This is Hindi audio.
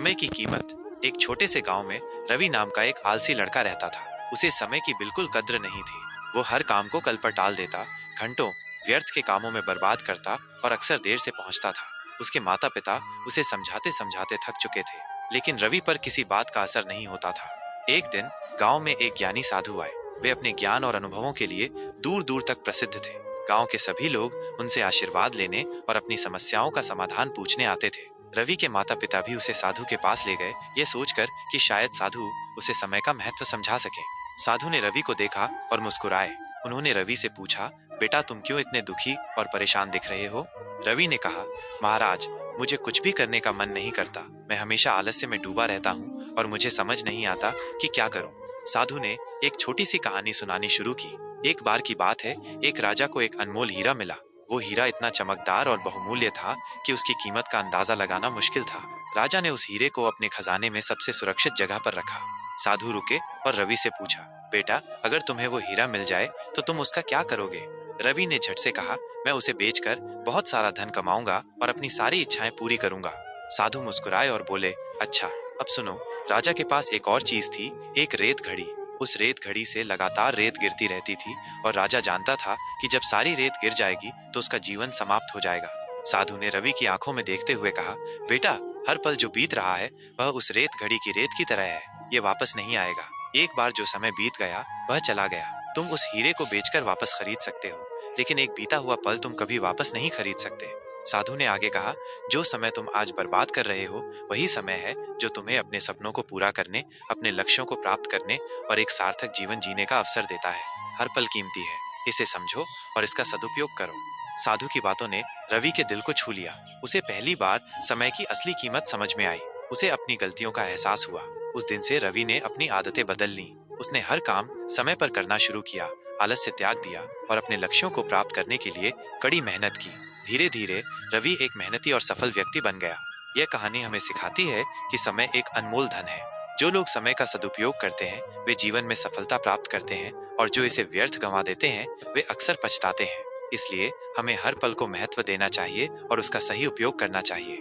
समय की कीमत। एक छोटे से गांव में रवि नाम का एक आलसी लड़का रहता था। उसे समय की बिल्कुल कद्र नहीं थी। वो हर काम को कल पर टाल देता, घंटों व्यर्थ के कामों में बर्बाद करता और अक्सर देर से पहुंचता था। उसके माता पिता उसे समझाते समझाते थक चुके थे, लेकिन रवि पर किसी बात का असर नहीं होता था। एक दिन गांव में एक ज्ञानी साधु आए। वे अपने ज्ञान और अनुभवों के लिए दूर दूर तक प्रसिद्ध थे। गांव के सभी लोग उनसे आशीर्वाद लेने और अपनी समस्याओं का समाधान पूछने आते थे। रवि के माता पिता भी उसे साधु के पास ले गए, ये सोचकर कि शायद साधु उसे समय का महत्व समझा सके। साधु ने रवि को देखा और मुस्कुराए। उन्होंने रवि से पूछा, बेटा तुम क्यों इतने दुखी और परेशान दिख रहे हो? रवि ने कहा, महाराज, मुझे कुछ भी करने का मन नहीं करता। मैं हमेशा आलस्य में डूबा रहता हूँ और मुझे समझ नहीं आता कि क्या करूँ। साधु ने एक छोटी सी कहानी सुनानी शुरू की। एक बार की बात है, एक राजा को एक अनमोल हीरा मिला। वो हीरा इतना चमकदार और बहुमूल्य था कि उसकी कीमत का अंदाजा लगाना मुश्किल था। राजा ने उस हीरे को अपने खजाने में सबसे सुरक्षित जगह पर रखा। साधु रुके और रवि से पूछा, बेटा, अगर तुम्हें वो हीरा मिल जाए तो तुम उसका क्या करोगे? रवि ने झट से कहा, मैं उसे बेचकर बहुत सारा धन कमाऊंगा और अपनी सारी इच्छाएं पूरी करूंगा। साधु मुस्कुराए और बोले, अच्छा, अब सुनो। राजा के पास एक और चीज थी, एक रेत घड़ी। उस रेत घड़ी से लगातार रेत गिरती रहती थी और राजा जानता था कि जब सारी रेत गिर जाएगी तो उसका जीवन समाप्त हो जाएगा। साधु ने रवि की आंखों में देखते हुए कहा, बेटा, हर पल जो बीत रहा है वह उस रेत घड़ी की रेत की तरह है। ये वापस नहीं आएगा। एक बार जो समय बीत गया वह चला गया। तुम उस हीरे को बेचकर वापस खरीद सकते हो, लेकिन एक बीता हुआ पल तुम कभी वापस नहीं खरीद सकते। साधु ने आगे कहा, जो समय तुम आज बर्बाद कर रहे हो वही समय है जो तुम्हें अपने सपनों को पूरा करने, अपने लक्ष्यों को प्राप्त करने और एक सार्थक जीवन जीने का अवसर देता है। हर पल कीमती है, इसे समझो और इसका सदुपयोग करो। साधु की बातों ने रवि के दिल को छू लिया। उसे पहली बार समय की असली कीमत समझ में आई। उसे अपनी गलतियों का एहसास हुआ। उस दिन से रवि ने अपनी आदतें बदल ली। उसने हर काम समय पर करना शुरू किया, आलस्य त्याग दिया और अपने लक्ष्यों को प्राप्त करने के लिए कड़ी मेहनत की। धीरे धीरे रवि एक मेहनती और सफल व्यक्ति बन गया। यह कहानी हमें सिखाती है कि समय एक अनमोल धन है। जो लोग समय का सदुपयोग करते हैं वे जीवन में सफलता प्राप्त करते हैं, और जो इसे व्यर्थ गंवा देते हैं वे अक्सर पछताते हैं। इसलिए हमें हर पल को महत्व देना चाहिए और उसका सही उपयोग करना चाहिए।